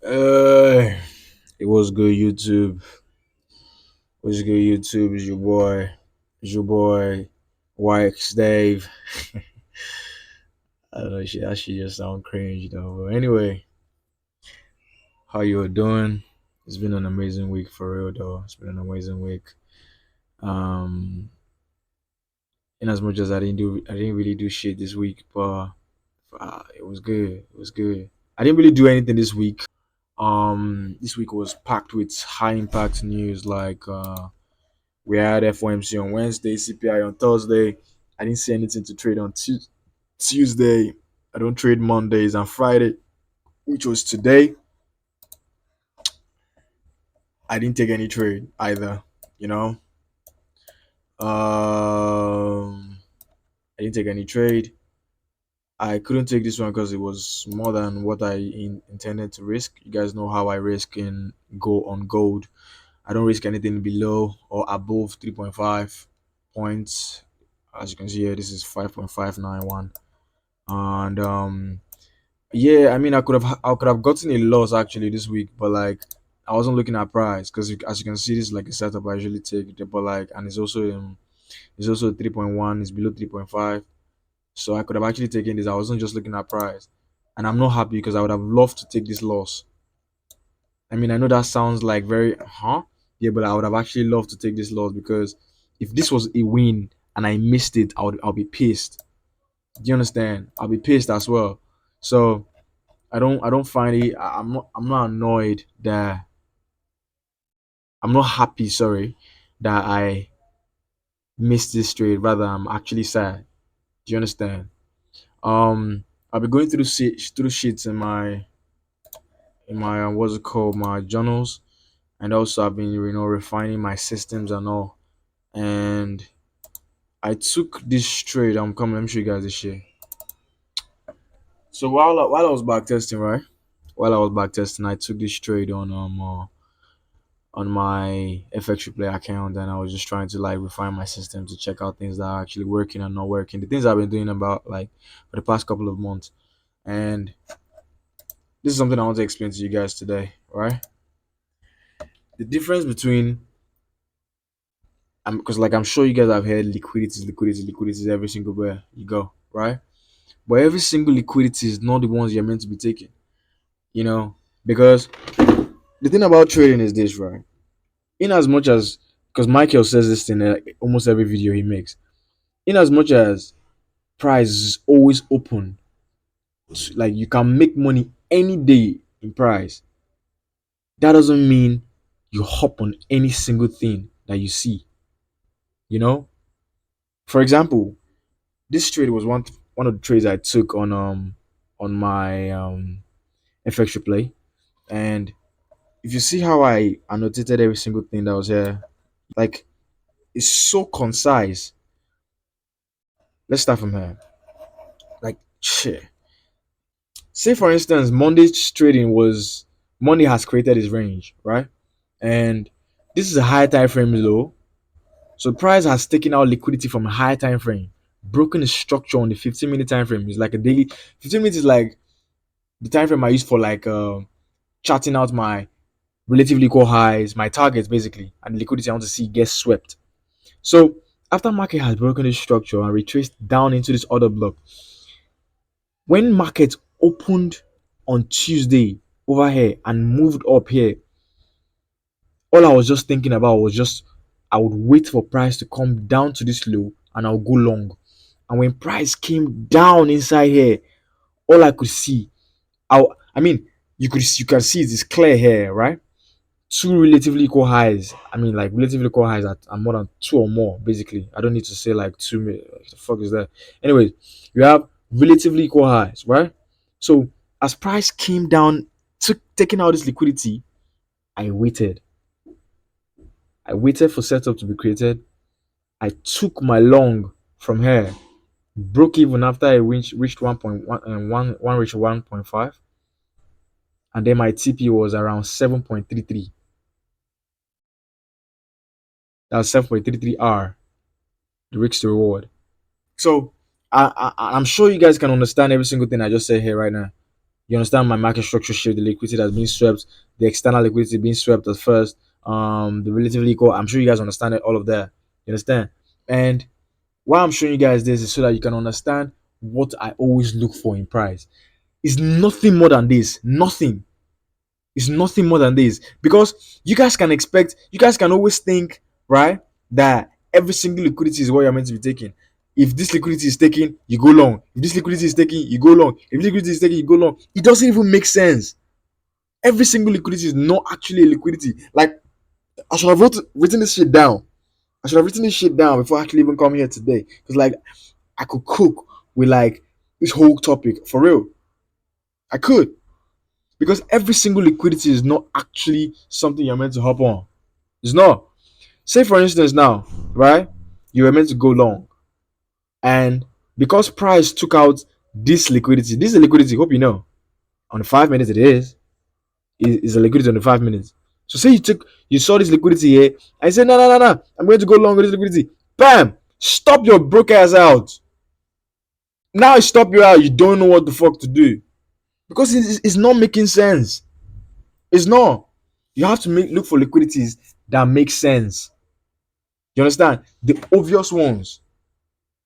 Uh, it was good, YouTube. What's good, YouTube? It's your boy, YX Dave. I don't know, shit, that shit just sound cringe, though. But anyway, how you doing? It's been an amazing week for real, though. It's been an amazing week. Um, in as much as I didn't really do shit this week, but it was good. It was good. I didn't really do anything this week. This week was packed with high impact news like. We had FOMC on Wednesday, CPI on Thursday. I didn't see anything to trade on Tuesday. I don't trade Mondays and Friday, which was today. I didn't take any trade either. You know, I didn't take any trade. I couldn't take this one because it was more than what I intended to risk. You guys know how I risk in go on gold. I don't risk anything below or above 3.5 points. As you can see here, this is 5.591. And yeah, I mean, I could have gotten a loss actually this week, but like I wasn't looking at price because as you can see, this is like a setup I usually take. But like, and it's also 3.1, it's below 3.5, so I could have actually taken this. I wasn't just looking at price, and I'm not happy because I would have loved to take this loss. I mean, I know that sounds like very yeah, but I would have actually loved to take this loss because if this was a win and I missed it, I'll be pissed. Do you understand? I'll be pissed as well. So I don't find it. I'm not annoyed that I'm not happy. Sorry, that I missed this trade. Rather, I'm actually sad. Do you understand? I'll be going through sheets in my what's it called, my journals, and also I've been refining my systems and all. And I took this trade. I'm coming. Let me show you guys this shit. So while I was back testing, right? While I was back testing, I took this trade on my FX Replay account, and I was just trying to like refine my system to check out things that are actually working and not working. The things I've been doing about like for the past couple of months. And this is something I want to explain to you guys today, right? The difference between because like I'm sure you guys have heard liquidities every single where you go, right? But every single liquidity is not the ones you're meant to be taking, you know, because the thing about trading is this, right? In as much as because Michael says this in almost every video he makes, in as much as price is always open, like you can make money any day in price, that doesn't mean you hop on any single thing that you see, you know. For example, this trade was one of the trades I took on my FX replay. And if you see how I annotated every single thing that was here, like it's so concise. Let's start from here. Like shit. Say for instance, Monday's trading was Monday has created his range, right? And this is a high time frame low. So price has taken out liquidity from a high time frame, broken the structure on the 15-minute time frame. It's like a daily 15 minutes is like the time frame I use for like charting out my relatively equal highs, my targets basically, and the liquidity I want to see get swept. So after market has broken this structure and retraced down into this other block, when market opened on Tuesday over here and moved up here, all I was just thinking about was just I would wait for price to come down to this low and I'll go long. And when price came down inside here, all I could see, I mean, you can see it is clear here, right? Two relatively equal highs. I mean, like relatively equal highs are more than two or more. Basically, I don't need to say like two. What the fuck is that? Anyway, you have relatively equal highs, right? So as price came down, taking out this liquidity, I waited. I waited for setup to be created. I took my long from here, broke even after I reached 1.1 and one reached 1.5, and then my TP was around 7.33. That was 7.33R, the risk to reward. So I'm sure you guys can understand every single thing I just said here right now. You understand my market structure shift, the liquidity that's being swept, the external liquidity being swept at first, the relatively equal. I'm sure you guys understand it, all of that. You understand? And why I'm showing you guys this is so that you can understand what I always look for in price. It's nothing more than this. Nothing. It's nothing more than this. Because you guys can always think, right, that every single liquidity is what you're meant to be taking. If this liquidity is taken, you go long. If this liquidity is taken, you go long. If this liquidity is taken, you go long. It doesn't even make sense. Every single liquidity is not actually a liquidity. Like, I should have written this shit down. I should have written this shit down before I actually even come here today. Because, like, I could cook with, like, this whole topic. For real. I could. Because every single liquidity is not actually something you're meant to hop on. It's not. Say for instance now, right? You were meant to go long, and because price took out this is a liquidity. Hope you know. On the 5 minutes, it is a liquidity on the 5 minutes. So say you saw this liquidity here, and you said no no no no, I'm going to go long with this liquidity. Bam! Stop your broke ass out. Now I stop you out. You don't know what the fuck to do because it's not making sense. It's not. You have to look for liquidities that make sense. You understand? The obvious ones,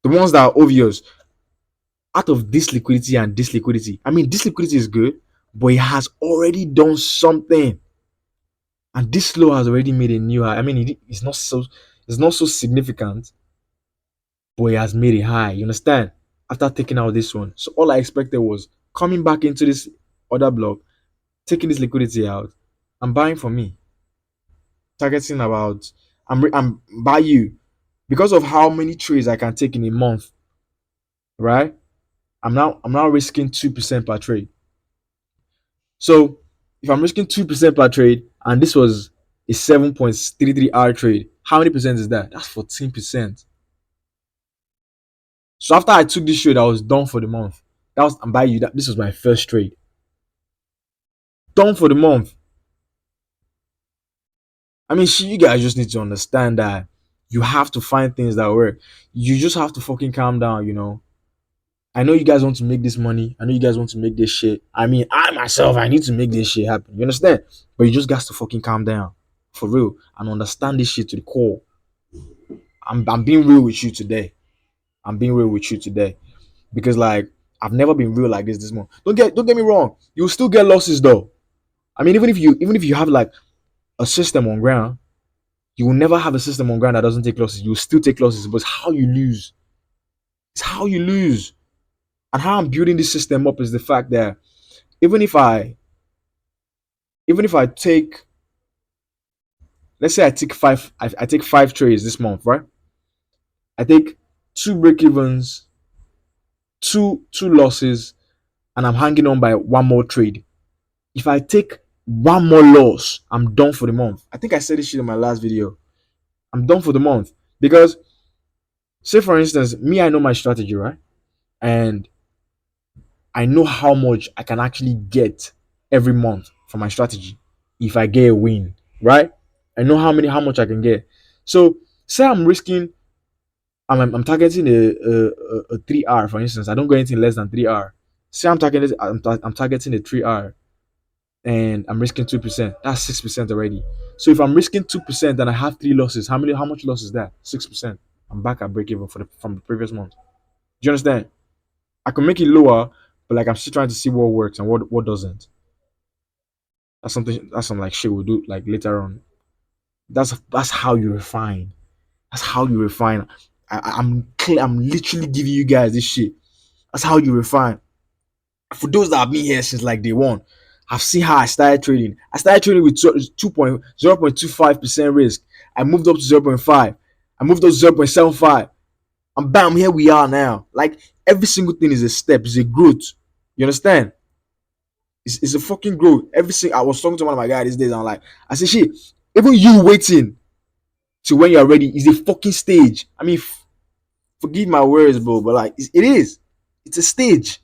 the ones that are obvious, out of this liquidity and this liquidity. I mean, this liquidity is good, but it has already done something, and this low has already made a new high. I mean, it's not so significant, but it has made a high. You understand? After taking out this one, so all I expected was coming back into this other block, taking this liquidity out, and buying for me. Targeting about I'm by you because of how many trades I can take in a month, right? I'm now risking 2% per trade. So if I'm risking 2% per trade and this was a 7.33 hour trade, how many percent is that? That's 14%. So after I took this trade, I was done for the month. That was I'm buying you that this was my first trade. Done for the month. I mean, you guys just need to understand that you have to find things that work. You just have to fucking calm down, you know. I know you guys want to make this money. I know you guys want to make this shit. I mean, I myself, I need to make this shit happen. You understand? But you just got to fucking calm down. For real. And understand this shit to the core. I'm being real with you today. I'm being real with you today. Because like I've never been real like this month. Don't get me wrong. You'll still get losses though. I mean, even if you have like a system on ground, you will never have a system on ground that doesn't take losses. You'll still take losses, but it's how you lose. It's how you lose. And how I'm building this system up is the fact that even if I take, let's say I take 5 trades this month, right? I take 2 break evens, two losses, and I'm hanging on by one more trade. If I take one more loss, I'm done for the month. I think I said this shit in my last video. I'm done for the month because, say for instance, me, I know my strategy, right? And I know how much I can actually get every month from my strategy if I get a win, right? I know how much I can get. So say I'm risking, I'm targeting a 3 hour, for instance. I don't go anything less than 3 hour. Say I'm targeting a 3 hour and I'm risking 2%. That's 6% already. So if I'm risking 2% and I have 3 losses, how much loss is that? 6%. I'm back at break even from the previous month. Do you understand? I can make it lower, but like I'm still trying to see what works and what doesn't. That's some like shit we'll do like later on. That's how you refine. That's how you refine. I'm literally giving you guys this shit. That's how you refine. For those that have been here since like day one, I've seen how I started trading. I started trading with 0.25% risk. I moved up to 0.5. I moved up to 0.75. And bam, here we are now. Like every single thing is a step, it's a growth. You understand? It's a fucking growth. Everything I was talking to one of my guys these days, I'm like, I said, shit, even you waiting to when you're ready is a fucking stage. I mean, forgive my words, bro, but like it is. It's a stage.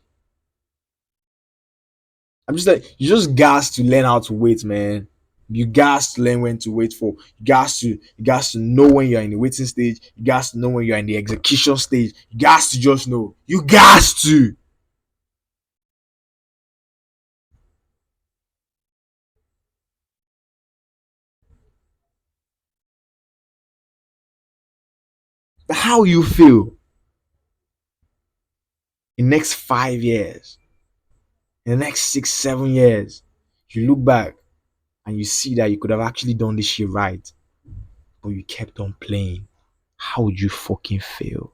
I'm just like, you just got to learn how to wait, man. You got to learn when to wait for. You got to know when you're in the waiting stage. You got to know when you're in the execution stage. You got to just know. You got to. How you feel in the next 5 years, in the next 6, 7 years, you look back and you see that you could have actually done this shit right, but you kept on playing. How would you fucking feel?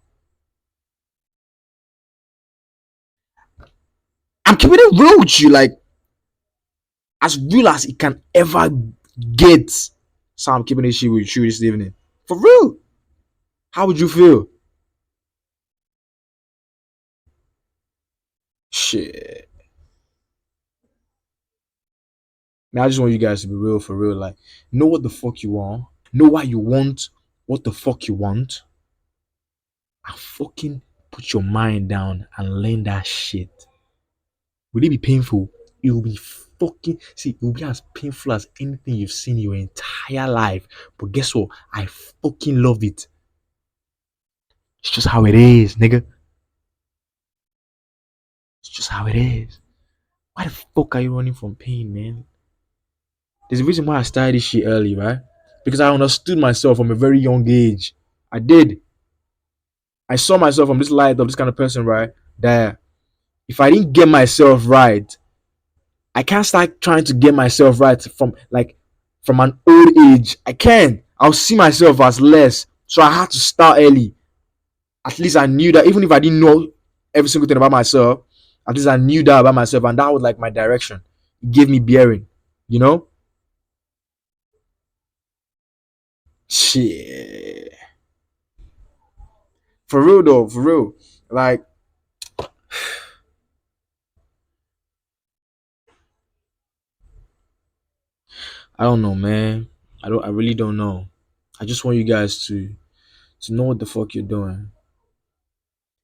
I'm keeping it real with you, like as real as it can ever get. So I'm keeping this shit with you this evening. For real. How would you feel? Shit. Man, I just want you guys to be real for real. Like, know what the fuck you want. Know why you want what the fuck you want. And fucking put your mind down and learn that shit. Will it be painful? It will be fucking see, it will be as painful as anything you've seen in your entire life. But guess what? I fucking love it. It's just how it is, nigga. It's just how it is. Why the fuck are you running from pain, man? There's a reason why I started this shit early, right? Because I understood myself from a very young age. I did. I saw myself from this light of this kind of person, right? That if I didn't get myself right, I can't start trying to get myself right from an old age. I can't. I'll see myself as less. So I had to start early. At least I knew that even if I didn't know every single thing about myself, at least I knew that about myself, and that was like my direction. It gave me bearing, you know? Shit. For real though, for real. Like, I don't know, man. I really don't know. I just want you guys to know what the fuck you're doing.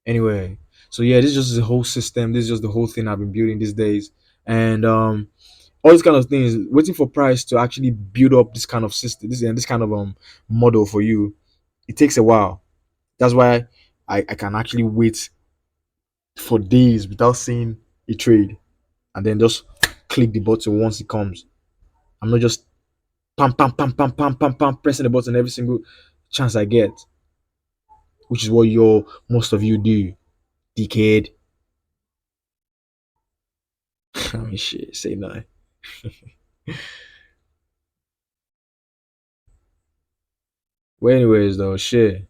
Anyway, so yeah, this is just the whole system. This is just the whole thing I've been building these days. And all these kind of things, waiting for price to actually build up this kind of system, this kind of model for you, it takes a while. That's why I can actually wait for days without seeing a trade and then just click the button once it comes. I'm not just pam pam pam pam pam pam pam pressing the button every single chance I get, which is what your most of you do, dickhead. I mean, shit, say nothing. Well, anyways, though, shit.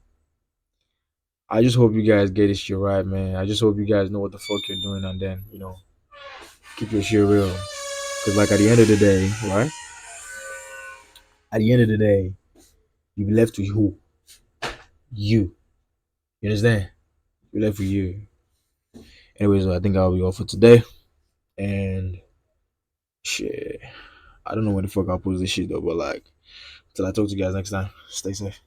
I just hope you guys get this shit right, man. I just hope you guys know what the fuck you're doing, and then keep your shit real. Cause like at the end of the day, right? At the end of the day, you be left with who? You. You understand? You left with you. Anyways, I think I'll be all for today. And shit, I don't know when the fuck I'll post this shit though, but like, till I talk to you guys next time. Stay safe.